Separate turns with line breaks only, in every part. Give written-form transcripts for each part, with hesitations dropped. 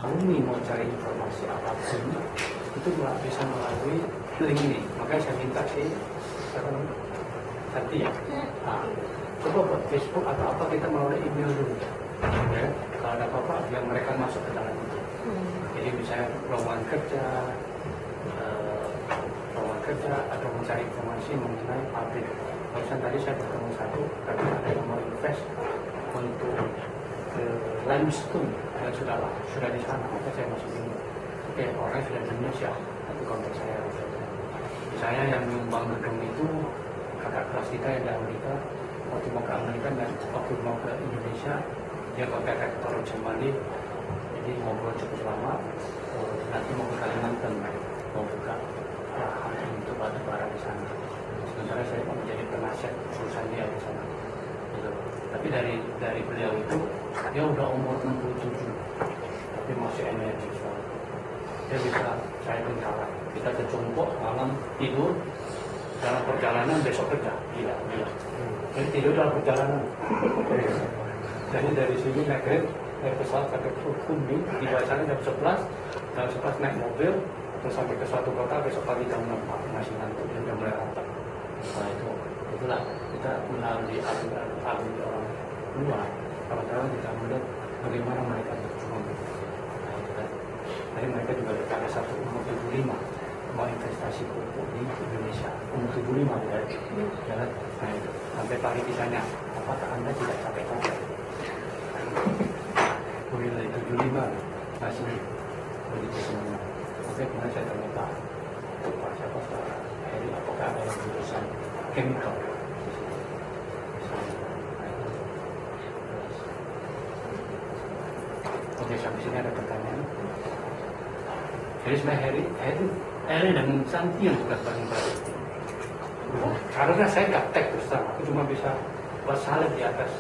alumni mau cari informasi apapun itu nggak bisa melalui link ini. Makanya saya minta sih nanti ya, coba buat Facebook atau apa kita melalui email dulu ya. Kalau ada apa-apa biar mereka masuk ke dalam itu. Jadi misalnya lowongan kerja atau mencari informasi mengenai pabrik. Barusan tadi saya bertemu satu karena ada yang mau invest untuk ke limestone dan sudah di sana. Maka saya masuk ini. Oke, orang sudah di Indonesia, nanti kontak saya. Saya yang nyumbang gedung itu kakak kelas kita yang di Amerika. Waktu mau ke Amerika dan waktu mau ke Indonesia dia kontak rektor Jemali. Jadi ngobrol cukup lama. Nanti mau ke Kalimantan, mau buka lahan untuk batu bara di sana. Sementara saya mau menjadi penasihat perusahaan dia di sana. Gitu. Tapi dari beliau itu dia udah umur 67, tapi masih energi. Dia bisa saya bentara. Kita kejongkok malam tidur dalam perjalanan besok kerja. Gila. Jadi tidur dalam perjalanan. Jadi dari sini naik pesawat sampai ke Kumbing, di sana jam 11, jam 11 naik mobil, terus sampai ke suatu kota, besok pagi jam 6 masih ngantuk dan jam mulai rata. Nah itulah kita melalui alumni orang luar, kadang-kadang kita melihat bagaimana mereka berjuang. Nah itu kan, jadi mereka juga ada satu umur 75 mau investasi pupuk di Indonesia, umur 75 ya. Nah itu, sampai pagi ditanya, apakah Anda tidak capek-capek? Mulai dari 75 masih begitu semua. Oke, kemudian saya tanya Pak siapa sekarang? Jadi apakah ada yang jurusan chemical? Oke, sampai sini ada pertanyaan. Jadi sebenarnya Heri dan Santi yang sudah paling baik. Karena saya gaptek terus terang, aku cuma bisa buat salib di atas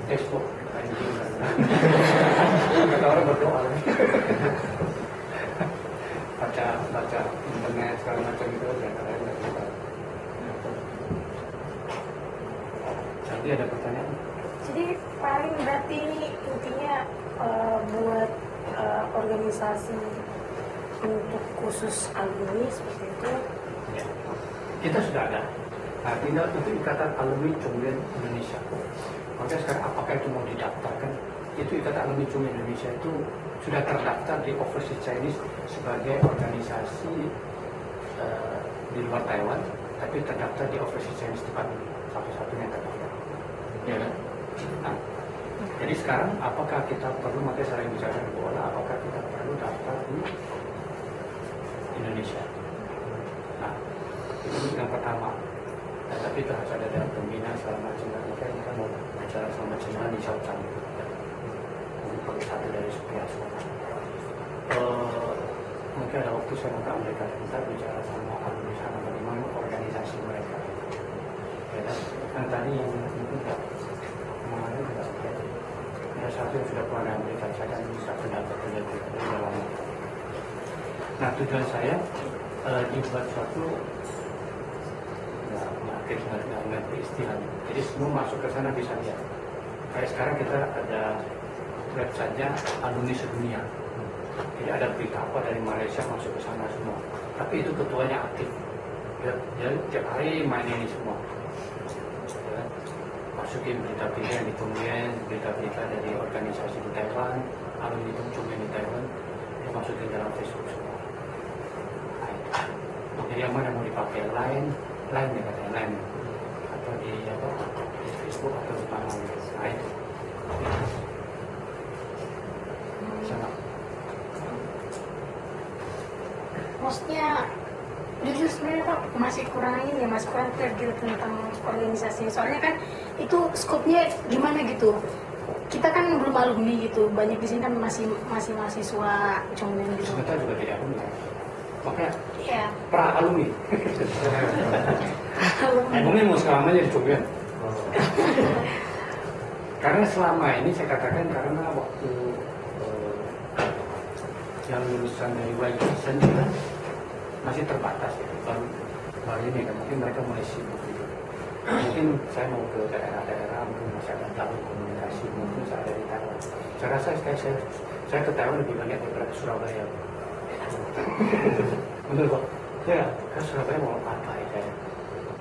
Facebook. Kata orang berdoa, baca internet segala macam itu ya. Nanti ada pertanyaan.
Jadi paling berarti ini intinya buat organisasi untuk khusus alumni seperti itu.
Ya. Kita sudah ada. Nah, tinggal itu ikatan alumni Cunglen Indonesia. Maka sekarang apakah itu mau didaftarkan? Itu ikatan alumni Cunglen Indonesia itu sudah terdaftar di Overseas Chinese sebagai organisasi di luar Taiwan, tapi terdaftar di Overseas Chinese Department, satu-satunya terdaftar. Ya kan? Nah, jadi sekarang apakah kita perlu, makanya saya bicara di bola, apakah kita perlu daftar di Indonesia? Nah, itu yang pertama. Nah, tapi itu harus ada dalam pembina segala macam. Makanya kita mau bicara sama Cina di Shouchang. Ini satu dari sekian sekolah. Mungkin ada waktu saya mau ke Amerika sebentar bicara sama alumni sana bagaimana organisasi mereka. Ya, kan tadi yang mungkin tidak kemarin tidak ada satu yang sudah keluar dari Amerika, saya kan bisa pendapat dari dalam. Nah, tujuan saya dibuat suatu nggak ngerti istilahnya. Jadi semua masuk ke sana bisa lihat. Kayak sekarang kita ada websitenya alumni sedunia. Jadi ada berita apa dari Malaysia masuk ke sana semua. Tapi itu ketuanya aktif. Dia tiap hari main ini semua. Ya, masukin berita-berita yang ditungguin, berita-berita dari organisasi di Taiwan, alumni Cunglen di Taiwan, dia masukin dalam Facebook semua. Nah, jadi yang mana mau dipakai Line ya katanya Line atau di Facebook atau di mana? Nah itu. Sama.
Maksudnya jujur sebenarnya Pak masih kurang clear gitu tentang organisasi. Soalnya kan itu skopnya gimana gitu. Kita kan belum alumni gitu. Banyak di sini kan masih mahasiswa Cunglen gitu.
Sebentar juga tidak alumni. Makanya
Iya.
pra alumni. Alumni mau selamanya di Cunglen. Karena selama ini saya katakan karena waktu yang lulusan dari YKSN kan masih terbatas ya, baru ini kan mungkin mereka mulai sibuk gitu. mungkin saya mau ke daerah-daerah, mungkin masih ada jalur komunikasi, mungkin saya ada di Taiwan. Saya rasa saya ke Taiwan lebih banyak daripada ke Surabaya. Betul kok. Ya, ke Surabaya mau apa ya saya?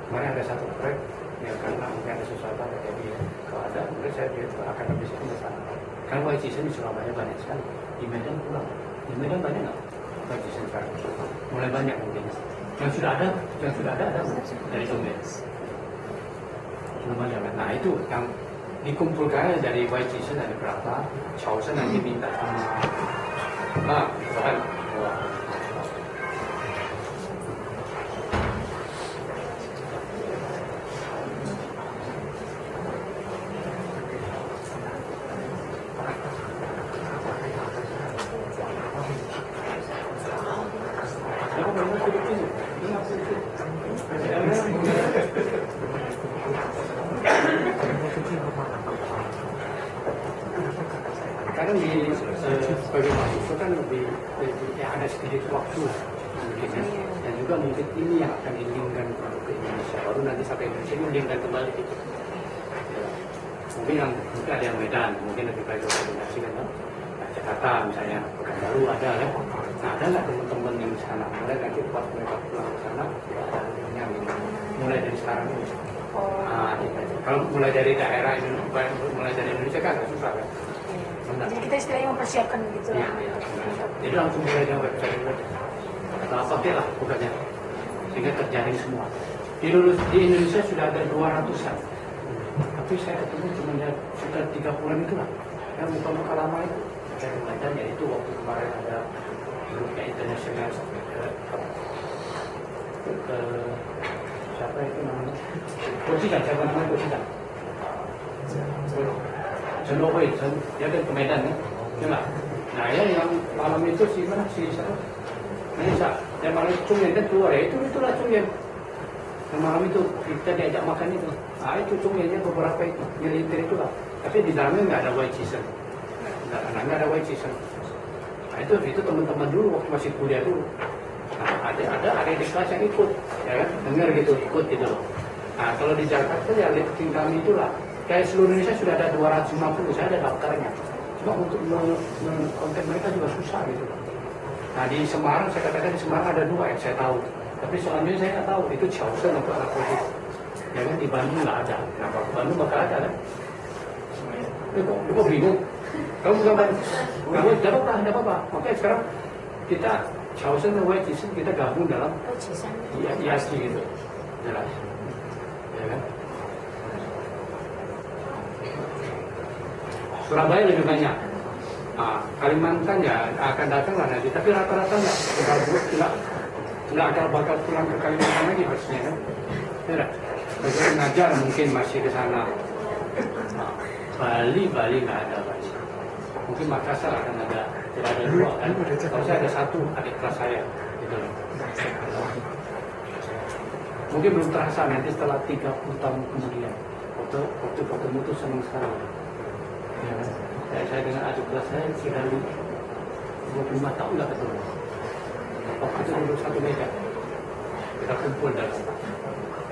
Kemarin ada satu proyek, ya karena mungkin ada sesuatu yang jadi kalau ada, mungkin saya akan habis itu ke sana. Kan YCC di Surabaya banyak sekali, di Medan pulang. Di Medan banyak nggak YCC sekarang? Mulai banyak mungkin. Yang sudah ada dari Sumber. Lumayan. Nah itu yang dikumpulkan dari YCC dari berapa, Chausen nanti minta sama, nah, bahan. Kadang di sebagai mahasiswa kan lebih ya ada sedikit waktu mungkin ya. Dan juga mungkin ini yang akan diinginkan untuk ke Indonesia, baru nanti sampai Indonesia ini diinginkan kembali gitu. Ya. Mungkin ada yang Medan, mungkin lebih baik koordinasi kan, nah, Jakarta misalnya, Pekanbaru ada ya. Nah ada nggak teman-teman yang di sana? Mulai nanti pas mereka pulang ke sana, ya ada yang mulai dari sekarang ini. Nah, kalau mulai dari daerah ini, mulai dari Indonesia kan agak susah kan.
Jadi kita istilahnya mempersiapkan gitu
ya. Jadi langsung mulai dari website atau apa lah bukannya, sehingga terjaring semua. Di Indonesia sudah ada 200-an, tapi saya ketemu cuma sudah 30-an itu lah. Yang muka-muka lama itu saya belajar, yaitu waktu kemarin ada grupnya internasional siapa itu namanya? Kosidan, siapa namanya Kosidan? Senoway, dia kan ke Medan kan? Nah ya yang malam itu si siapa? Yang malam Chung Yen kan keluar ya, itulah Chung Yen. Yang malam itu kita diajak makan itu. Nah itu Chung Yennya beberapa itu, nyelintir itu lah. Tapi di dalamnya nggak ada White Season. Nggak ada White Season. Nah itu teman-teman dulu waktu masih kuliah dulu. Nah ada di kelas yang ikut, ya kan? Dengar gitu, ikut gitu loh. Nah kalau di Jakarta ya tim kami itulah. Kayak seluruh Indonesia sudah ada 250, saya ada daftarnya. Cuma untuk konten mereka juga susah gitu. Nah di Semarang, saya katakan di Semarang ada 2 yang saya tahu. Tapi selanjutnya saya nggak tahu, itu Chausen atau anak politik. Ya kan di Bandung nggak ada. Nah kalau Bandung bakal ada kan? Kok bingung? Kamu bukan Bandung? Nggak apa-apa. Makanya sekarang kita Chausen dan YCC kita gabung dalam IAC gitu. Jelas. Ya kan? Surabaya lebih banyak. Nah, Kalimantan ya akan datang lah nanti, tapi rata-rata nggak ada bakal pulang ke Kalimantan lagi pastinya kan. Ya, bagaimana ngajar mungkin masih ke sana. Nah, Bali nggak ada Bali. Mungkin Makassar akan ada, tidak ada 2 kan. Kalau saya ada 1 adik kelas saya, gitu loh. Mungkin belum terasa nanti setelah 30 tahun kemudian. Waktu ketemu itu senang sekali. Ya, saya dengan adik kelas saya sudah 25 tahun lah ketemu. Waktu itu duduk 1 meja, kita kumpul dalam.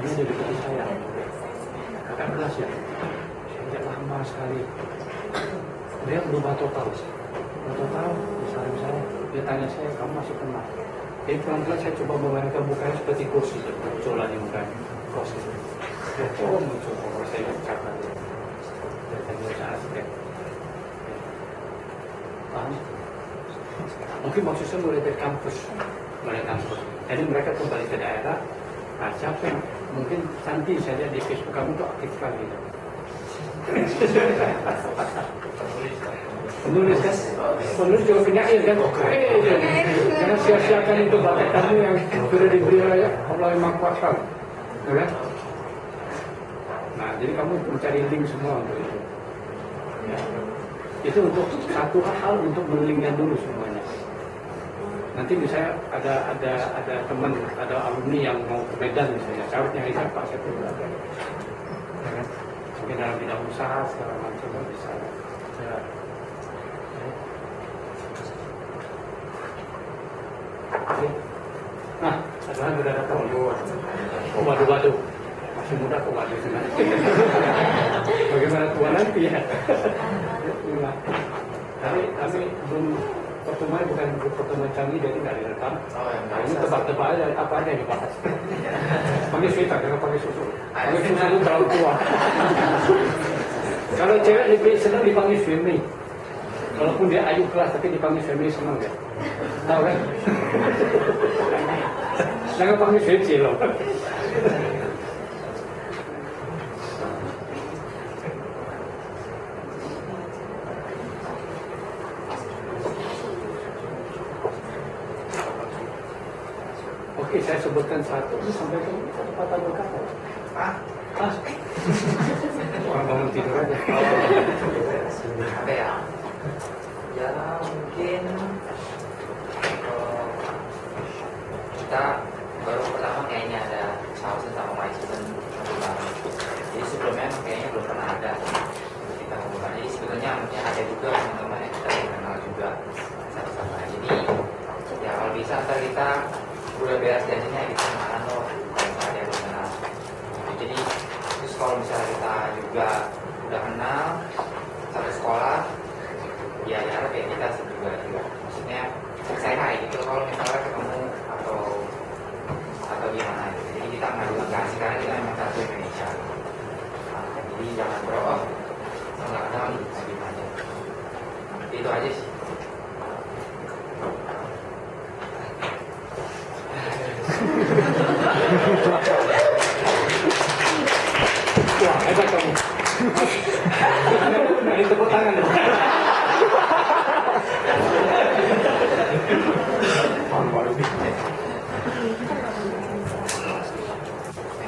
Ini dia dekat saya, kakak kelas ya. Sejak lama sekali. Dia berubah total. Misalnya saya, dia tanya saya, kamu masih kenal? Jadi pelan-pelan saya coba membayangkan mukanya seperti kursi, munculan di muka kursi. Dia coba muncul, kalau saya ucapkan. Dia tanya saya aspek. Mungkin maksudnya mulai dari kampus. Jadi mereka kembali ke daerah. Nah, siapa yang mungkin nanti saya lihat di Facebook kamu tuh aktif sekali. Penulis juga penyair kan? Jangan sia-siakan itu bakat kamu yang sudah diberi oleh Allah yang Maha Kuasa. Ya? Nah, jadi kamu mencari link semua untuk itu. Ya. Itu untuk satu hal untuk berlinknya dulu semuanya. Nanti misalnya ada teman, ada alumni yang mau ke Medan misalnya, carutnya itu Pak saya perlu ada. Ya kan? Mungkin dalam bidang usaha segala macam bisa. Ya. Oke. Nah, sekarang sudah datang. Oh, waduh. masih muda kok ada sebenarnya. Bagaimana tua nanti ya? Kami belum pertemuan, bukan pertemuan canggih, jadi nggak direkam. Nah, ini tebak-tebak aja apa aja yang dibahas. Panggil Swita, jangan panggil susu. Panggil susu itu terlalu tua. Kalau cewek lebih senang dipanggil Swimi. Walaupun dia ayu kelas, tapi dipanggil Swimi senang dia. Tahu kan? Jangan panggil Sweci loh. Oke, saya sebutkan satu, sampai ke satu patah berkata. Orang bangun tidur aja.
Apa ya? Ya mungkin kita baru pertama kayaknya ada Sausen sama Maisen satu bareng. Jadi sebelumnya kayaknya belum pernah ada kita ngobrol. Jadi sebetulnya ya ada juga teman-teman yang kita kenal juga satu sama lain. Jadi ya kalau bisa ntar kita udah beres janjinya kita makan loh kalau misalnya ada yang belum kenal. Jadi terus kalau misalnya kita juga udah kenal satu sekolah, ya harap ya kita juga maksudnya saya hai gitu kalau misalnya ketemu atau gimana gitu. Jadi kita ngadu kasih karena kita memang satu Indonesia. Nah, jadi jangan bro, nggak kenal nih gimana aja. Itu aja sih.
Wah, hebat kamu. Ini tepuk tangan.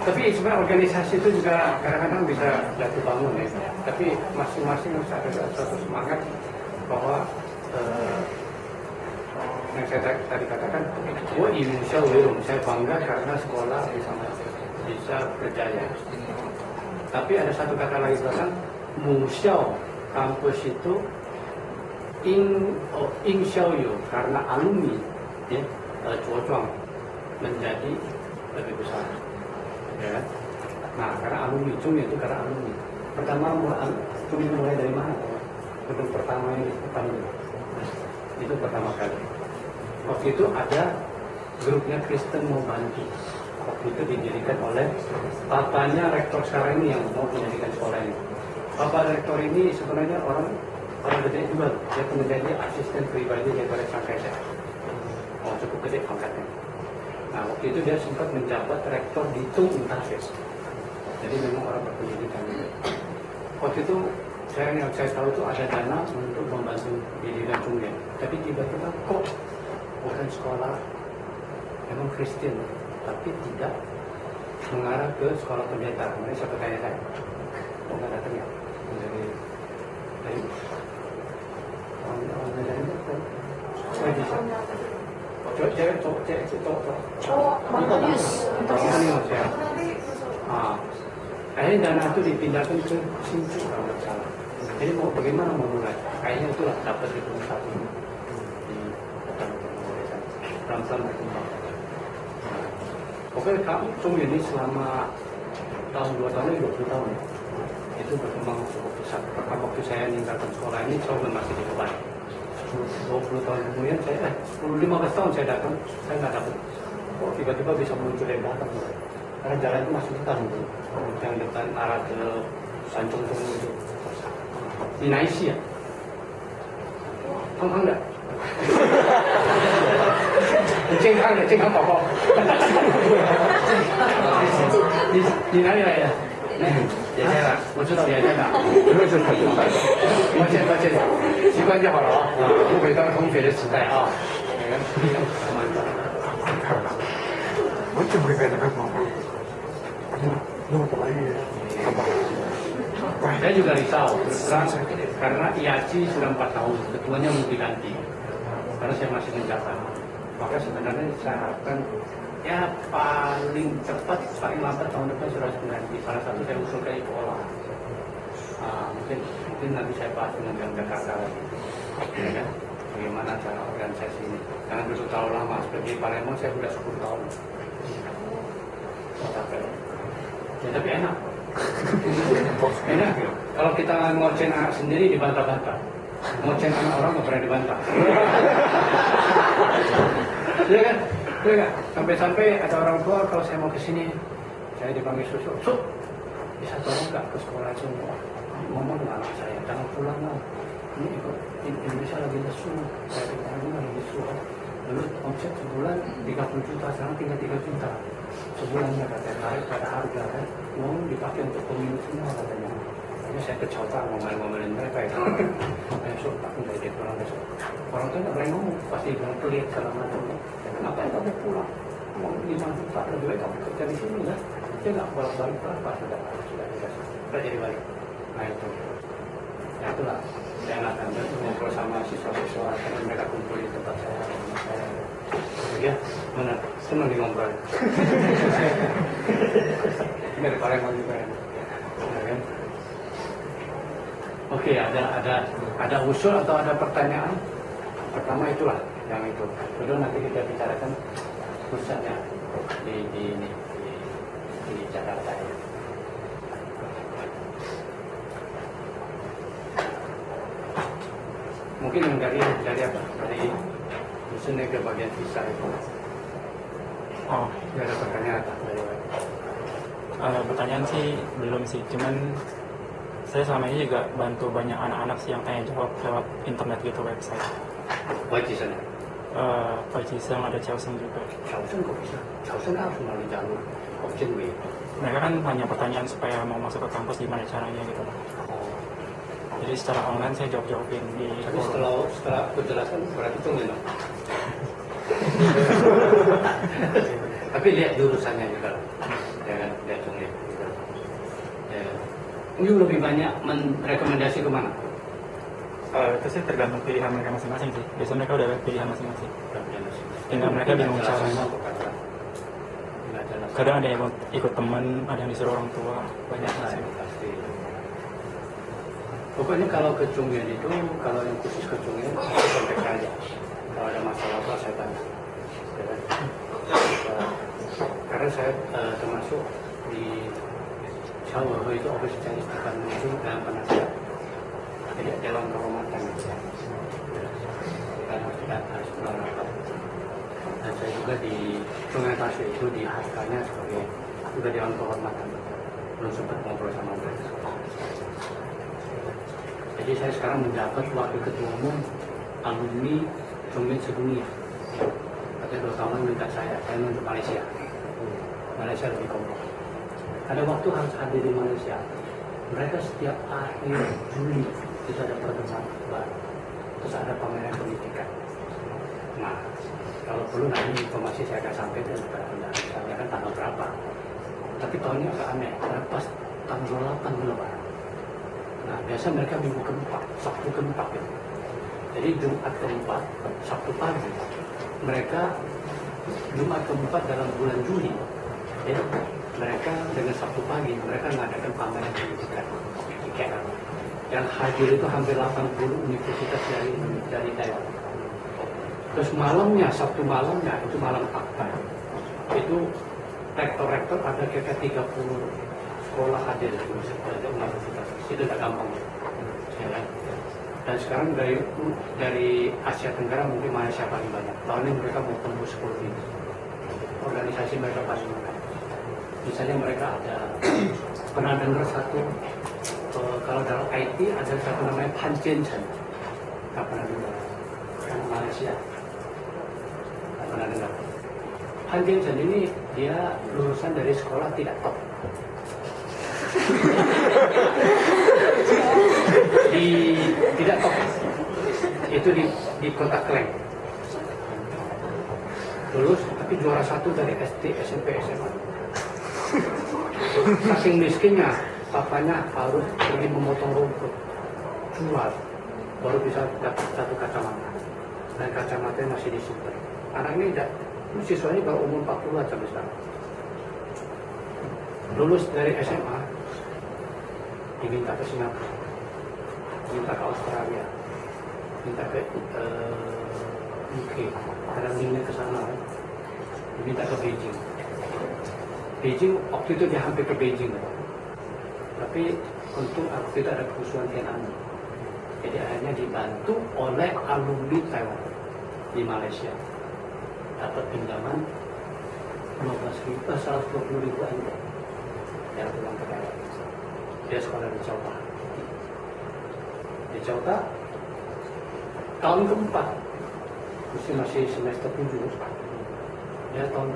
Tapi sebenarnya organisasi itu juga kadang-kadang bisa jatuh bangun ya. Tapi masing-masing harus ada suatu semangat bahwa yang saya tadi katakan, saya bangga karena sekolah bisa berjaya. Tapi ada satu kata lagi belakang, Muxiao kampus itu Xiaoyu karena alumni ya, Zuozhuang menjadi lebih besar. Ya. Nah, karena alumni, Chung itu karena alumni. Pertama, Chung mulai dari mana? Gedung pertama ini itu pertama kali. Waktu itu ada grupnya Kristen mau bantu. Waktu itu didirikan oleh papanya rektor sekarang ini yang mau mendirikan sekolah ini. Papa rektor ini sebenarnya orang gede juga. Dia menjadi asisten pribadi daripada Sang Kaisar. Oh, cukup gede pangkatnya. Nah, waktu itu dia sempat menjabat rektor di Tung Interface. Jadi memang orang berpendidikan. Waktu itu yang saya tahu itu ada dana untuk membantu pendidikan Chunggen. Tapi tiba-tiba kok bukan sekolah memang Kristen, tapi tidak mengarah ke sekolah pendeta. Kemudian saya bertanya saya, kok nggak datang ya? Dari orang dari itu, saya bisa.
Cowok Antonius
ya. Akhirnya dana itu dipindahkan ke Sinju kalau nggak salah. Jadi mau bagaimana mau mulai? Kayaknya itulah dapat di satu di pelan-pelan berkembang. Oke, kami Chung ini selama tahun 2 tahun ini 20 tahun itu berkembang cukup besar. Bahkan waktu saya meninggalkan sekolah ini Chung masih di Dubai. 20 tahun kemudian 15 tahun saya datang, saya nggak dapat. Kok tiba-tiba bisa muncul yang datang? Karena jalan itu masih hutan gitu. Yang depan arah ke Santung itu. Di Naisi ya? Hang enggak? Ceng Hang Papa. Di哪里来的？
也在了。
我知道也在哪。抱歉，习惯就好了啊。不回到同学的时代啊。
Macam mereka dengan mama.
Saya juga risau, karena IACI sudah 4 tahun, ketuanya mau diganti, karena saya masih menjabat. Maka sebenarnya saya harapkan, ya paling cepat, paling lambat tahun depan sudah diganti. Salah satu saya usulkan Ipola. Mungkin nanti saya bahas dengan Jakarta lagi. Ya kan? Bagaimana cara organisasi ini? Jangan dulu terlalu lama. Seperti Palembang saya sudah 10 tahun. Sampai Ya tapi enak. Enak ya. Kalau kita ngocen anak sendiri dibantah-bantah, ngocen anak orang nggak pernah dibantah. Iya kan? Iya kan? Sampai-sampai ada orang tua kalau saya mau ke sini, saya dipanggil susu, bisa tolong nggak ke sekolah itu ngomong dengan anak saya, jangan pulang lah. Ini ikut Indonesia lagi lesu, saya lagi lesu. Dulu omset sebulan 30 juta, sekarang tinggal 3 juta. Sebulannya katanya naik pada harga kan, uang dipakai untuk pemilu semua katanya. Ini saya kecewa ngomel-ngomelin mereka ya. Besok tak minta dia pulang besok. Orang tuh nggak boleh ngomong, pasti bilang pelit segala macam. Ngapain kamu pulang? Uang 5 juta lebih baik kamu kerja di sini ya. Dia nggak bolak-balik berapa sudah jadi balik. Nah itu, ya itulah. Saya nggak akan ngobrol sama siswa-siswa karena mereka kumpul di tempat saya. Ya, mana senang di ngobrol. Dari Palembang juga ya. Oke, ada usul atau ada pertanyaan? Pertama itulah yang itu. Kedua nanti kita bicarakan pusatnya di Jakarta ya. Mungkin yang dari apa? Dari dusunnya ke bagian visa itu.
Oh,
Tidak ada pertanyaan apa?
pertanyaan sih belum sih, cuman saya selama ini juga bantu banyak anak-anak sih yang tanya jawab lewat internet gitu, website.
Wajib sana.
Pak Jiseng, ada Chaoseng juga.
Chaoseng kok bisa? Chaoseng harus melalui jalur option W.
Mereka kan hanya pertanyaan supaya mau masuk ke kampus gimana caranya gitu lah. Jadi secara online saya jawab-jawabin di
Tapi setelah penjelasan berarti itu memang. Tapi lihat jurusannya juga, ya kan? Lihat jumlah. Ya. Ini lebih banyak merekomendasi kemana?
itu sih tergantung pilihan mereka masing-masing sih. Biasanya mereka udah ada pilihan masing-masing. Tinggal mereka bingung caranya. Kadang ada yang ikut teman, ada yang disuruh orang tua, banyak sih.
Pasti. Pokoknya kalau ke Chungyeon itu, kalau yang khusus ke Chungyeon, kontak saja. Kalau ada masalah apa saya tanya. Ya kan? Karena saya termasuk di Jawa itu office Chinese Department itu dalam penasihat. Jadi Dewan Kehormatan itu. Kita harus pulang rapat. Dan saya juga di Sungai Tasik itu di HK-nya sebagai juga Dewan Kehormatan. Belum sempat ngobrol sama mereka. Jadi saya sekarang menjabat wakil ketua umum alumni Chungyeon sedunia. Katanya 2 tahun minta saya untuk Malaysia. Malaysia lebih kompak. Ada waktu harus hadir di Malaysia. Mereka setiap akhir Juli itu ada pertemuan baru. Terus ada pameran pendidikan. Nah, kalau perlu nanti informasi saya akan sampaikan kepada Anda. Misalnya kan tanggal berapa. Tapi tahun ini agak aneh. Karena pas tanggal 8 Lebaran. Nah, biasa mereka minggu keempat, Sabtu keempat ya. Jadi Jumat keempat, Sabtu pagi. Mereka Jumat keempat dalam bulan Juli. Ya, mereka dengan Sabtu pagi mereka mengadakan pameran pendidikan. Yang hadir itu hampir 80 universitas dari Taiwan. Terus malamnya, Sabtu malamnya itu malam akbar. Itu rektor-rektor ada kira-kira 30 sekolah hadir di universitas. Itu tidak gampang. Ya, kan? Dan sekarang dari Asia Tenggara mungkin Malaysia paling banyak. Tahun ini mereka mau tembus 10 ini. Organisasi mereka paling banyak. Misalnya mereka ada pernah dengar satu kalau dalam IT ada satu namanya Pan Jensen. Nggak pernah dengar. Yang Malaysia. Nggak pernah dengar. Pan Jensen ini dia lulusan dari sekolah tidak top. Tidak top itu di Kota Klang lulus tapi juara 1 dari SD, SMP, SMA. Saking miskinnya papanya harus pergi memotong rumput jual baru bisa dapat 1 kacamata dan kacamatanya masih disimpan. Anak ini siswanya baru umur 40 sampai sekarang. Lulus dari SMA diminta ke Singapura, minta ke Australia, minta ke UK, kadang minta ke sana, diminta ke Beijing. Beijing waktu itu dia hampir ke Beijing, tapi untung waktu itu ada kerusuhan Tiananmen, jadi akhirnya dibantu oleh alumni Taiwan di Malaysia, dapat pinjaman 120.000 Anda yang pulang ke Taiwan. Dia sekolah di Chota. Di Chota tahun keempat, masih semester 7. Ya tahun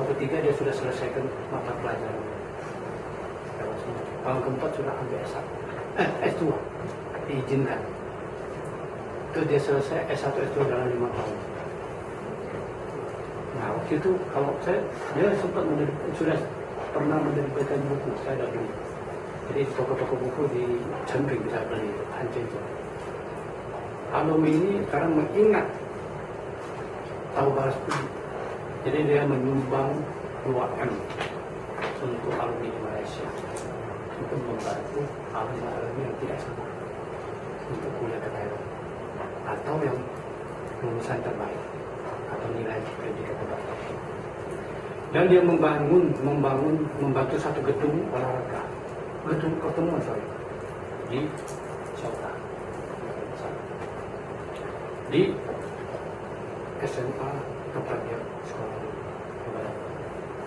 ketiga dia sudah selesaikan mata pelajaran. Tahun keempat sudah ambil S2 diizinkan. Itu dia selesai S1 S2 dalam 5 tahun. Nah waktu itu kalau dia sempat sudah pernah menerbitkan buku, saya ada beli. Jadi toko-toko buku di Chengping bisa beli, Hanjin itu. Alumni ini sekarang mengingat tahu balas budi. Jadi dia menyumbang 2M untuk alumni di Malaysia untuk membantu alumni yang tidak sempat untuk kuliah ke Taiwan atau yang lulusan terbaik atau nilai pendidikan terbaik. Dan dia membantu satu gedung olahraga, gedung pertemuan di Chota, di SMA tempat dia sekolah.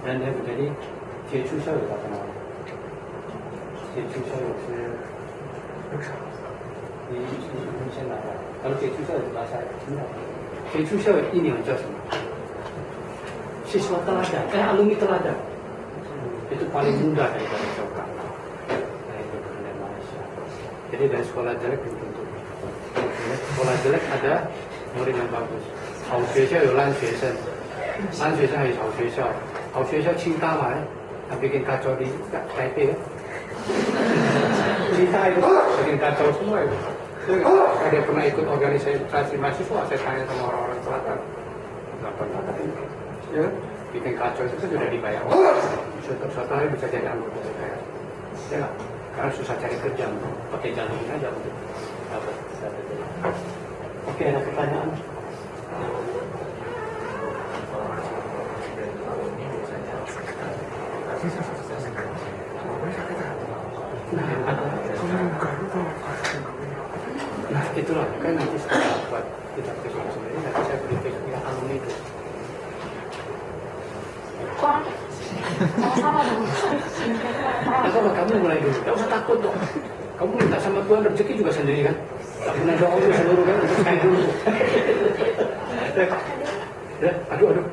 Dan dia menjadi Jeju Xiaoyu apa namanya? Jeju Xiaoyu di Indonesia nggak ada. Kalau Jeju Xiaoyu bahasa Cina, Jeju Xiaoyu ini yang叫什么？ Siswa teladan, alumni teladan. Itu paling mudah daripada Chota. Nah itu dari Malaysia. Jadi dari sekolah jelek tentu. Sekolah jelek ada murid yang bagus. 好学校有烂学生，烂学生还有好学校，好学校清大嘛，他 bikin kacau di Taipei kan? Cina itu bikin kacau semua itu. Ada pernah ikut organisasi mahasiswa, saya tanya sama orang-orang selatan, nggak pernah tapi ya bikin kacau itu sudah dibayar. Suatu hari bisa jadi anggota DPR, ya nggak? Karena susah cari kerja, pakai jalur ini aja untuk dapat. Oke, ada pertanyaan? Nah itulah kan nanti setelah buat kita Facebook sendiri nanti saya beri Facebook alumni itu.
Kok sama dong?
Nah kalau kamu mulai dulu, gak usah takut dong. Kamu minta sama Tuhan rezeki juga sendiri kan. Tak pernah doa untuk seluruh kan, untuk saya dulu. Ya, aduh.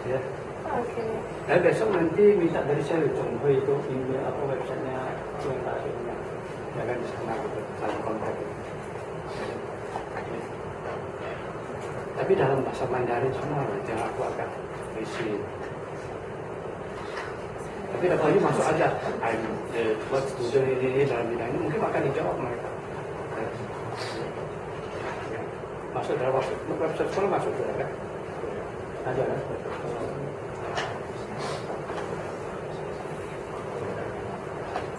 Ya.
Oke.
Dan besok nanti minta dari saya contoh itu email atau websitenya yang akhirnya jangan di sana gitu, saling kontak gitu. Tapi dalam bahasa Mandarin semua, jangan aku agak isi. Tapi dapat masuk aja, buat student ini dalam bidang ini mungkin akan dijawab mereka. Masuk dalam website sekolah masuk juga kan? Ada kan?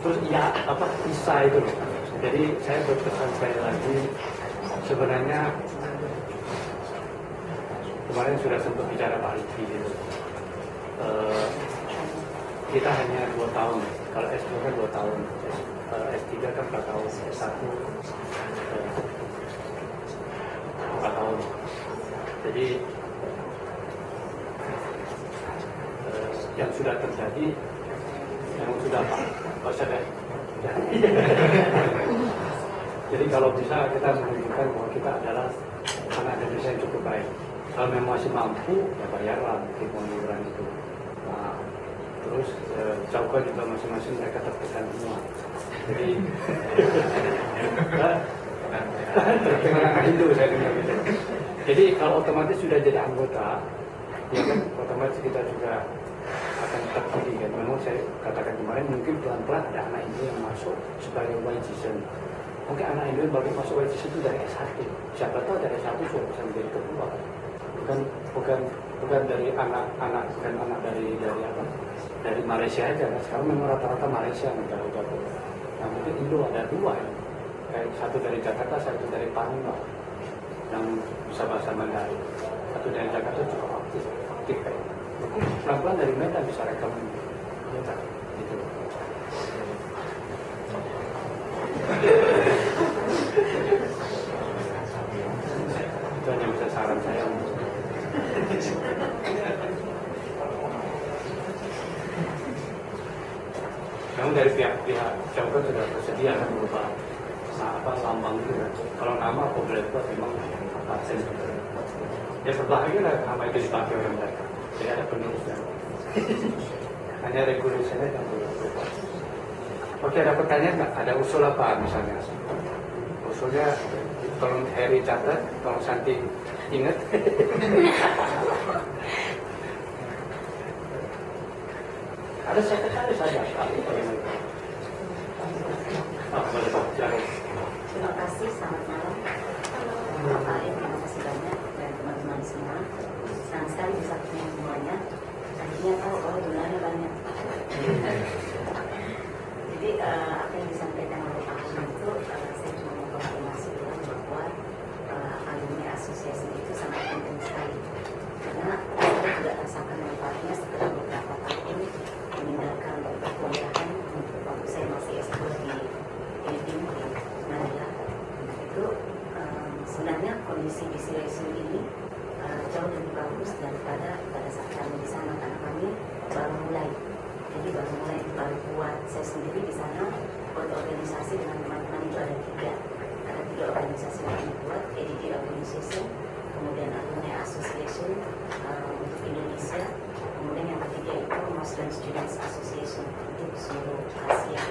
Terus ya apa ISA itu, jadi saya berpesan sekali lagi sebenarnya kemarin sudah sempat bicara Pak Riki gitu. Kita hanya 2 tahun, kalau S2 kan 2 tahun, S3 kan 4 tahun, S1 4 tahun. Jadi yang sudah terjadi, yang sudah jadi kalau bisa kita menunjukkan bahwa kita adalah anak Indonesia yang cukup baik. Kalau memang masih mampu, ya bayarlah mungkin penghiburan itu. Nah, terus jauhkan juga masing-masing mereka terkesan semua. Jadi terkenal Hindu saya dengar gitu. Jadi kalau otomatis sudah jadi anggota, ya kan otomatis kita juga akan terpilih kan. Memang saya katakan kemarin mungkin pelan-pelan ada anak Indo yang masuk sebagai YGSN. Mungkin anak Indo yang baru masuk YGSN itu dari S1. Siapa tahu dari S1 sudah bisa menjadi ketua. Bukan dari anak dari apa? Dari Malaysia aja. Nah, sekarang memang rata-rata Malaysia yang jauh-jauh. Nah mungkin Indo ada 2 ya. Kayak satu dari Jakarta, satu dari Palembang yang bisa bahasa Mandarin. Satu dari Jakarta juga aktif kayak. pelan-pelan dari Meta bisa rekam ya tak gitu. Itu hanya bisa saran saya. Memang dari pihak Jauhkan sudah bersedia kan berupa lambang itu kan. Kalau nama aku boleh buat memang absen. Ya sebelahnya kan nama itu dipakai oleh mereka. Jadi ada penulisnya. Hanya regulasinya yang boleh berubah. Oke, ada pertanyaan nggak? Ada usul apa misalnya? Usulnya tolong Heri catat, tolong Santi ingat. Ada sekretaris saja. Boleh Pak, silakan.
Terima kasih, selamat malam. Bapak Alim, terima kasih banyak dan teman-teman semua. Senang sekali bisa ketemu semuanya. Akhirnya tahu bahwa jumlahnya banyak. Jadi apa yang disampaikan oleh Pak Alim itu, saya cuma mau konfirmasi bilang bahwa alumni asosiasi itu sangat penting sekali. Karena saya juga rasakan manfaatnya setelah beberapa tahun meninggalkan perkuliahan untuk waktu saya masih S2 di Filipina di Manila. Itu sebenarnya kondisi di Sulawesi ini jauh lebih bagus daripada pada saat kami di sana karena kami baru mulai. Jadi baru buat saya sendiri di sana berorganisasi dengan teman-teman itu ada tiga organisasi yang kami buat, EDD Organization, kemudian Alumni Association untuk Indonesia, kemudian yang ketiga itu Muslim Students Association untuk seluruh Asia.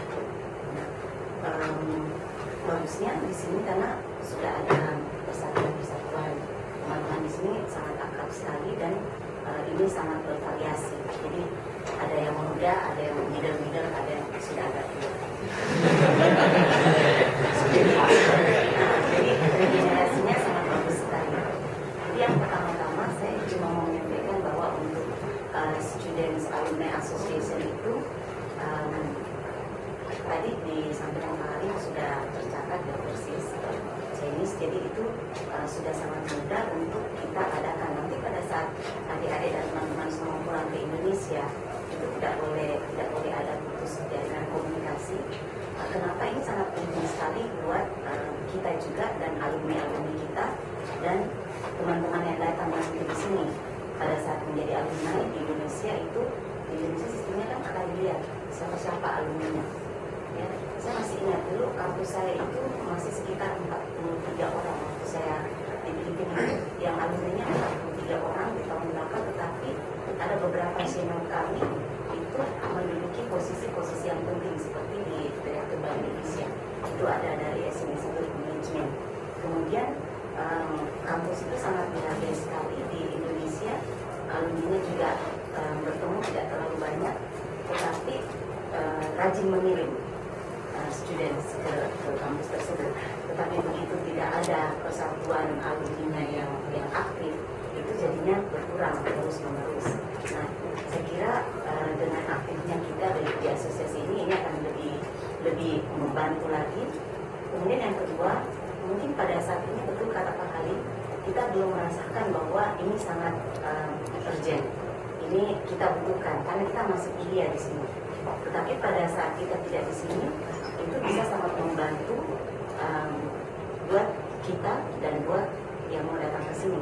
Bagusnya di sini karena sudah ada persatuan teman-teman di sini sangat akrab sekali dan ini sangat bervariasi. Jadi ada yang muda, ada yang middle, ada yang sudah agak tua. Jadi generasinya sangat bagus sekali. Jadi yang pertama-tama saya cuma mau menyampaikan bahwa untuk Students Alumni Association itu tadi disampaikan Pak Alim sudah tercatat dan persis Chinese, jadi itu sudah sangat mudah untuk kita adakan. Nanti pada saat adik-adik dan teman-teman semua pulang ke Indonesia itu tidak boleh ada putus jaringan komunikasi. Kenapa ini sangat penting sekali buat kita juga dan alumni kita dan teman-teman yang datang nanti di sini pada saat menjadi alumni di Indonesia itu di Indonesia sistemnya kan akan dilihat siapa alumninya. Ya, saya masih ingat dulu kampus saya itu masih sekitar 43 orang waktu saya di Filipina yang alumninya 43 orang di tahun belakang, tetapi ada beberapa senior kami itu memiliki posisi-posisi yang penting seperti di Direktur Bank Indonesia itu ada dari SNS Management. Kemudian kampus itu sangat berharga sekali di Indonesia, alumninya juga bertemu tidak terlalu banyak, tetapi rajin mengirim students ke kampus tersebut. Tetapi begitu tidak ada persatuan alumni yang aktif, itu jadinya berkurang terus menerus. Nah, saya kira dengan aktifnya kita di asosiasi ini akan lebih membantu lagi. Kemudian yang kedua, mungkin pada saat ini betul kata Pak Halim, kita belum merasakan bahwa ini sangat urgent. Ini kita butuhkan karena kita masih kuliah di sini. Tetapi pada saat kita tidak di sini, itu bisa sangat membantu buat kita dan buat yang mau datang ke sini.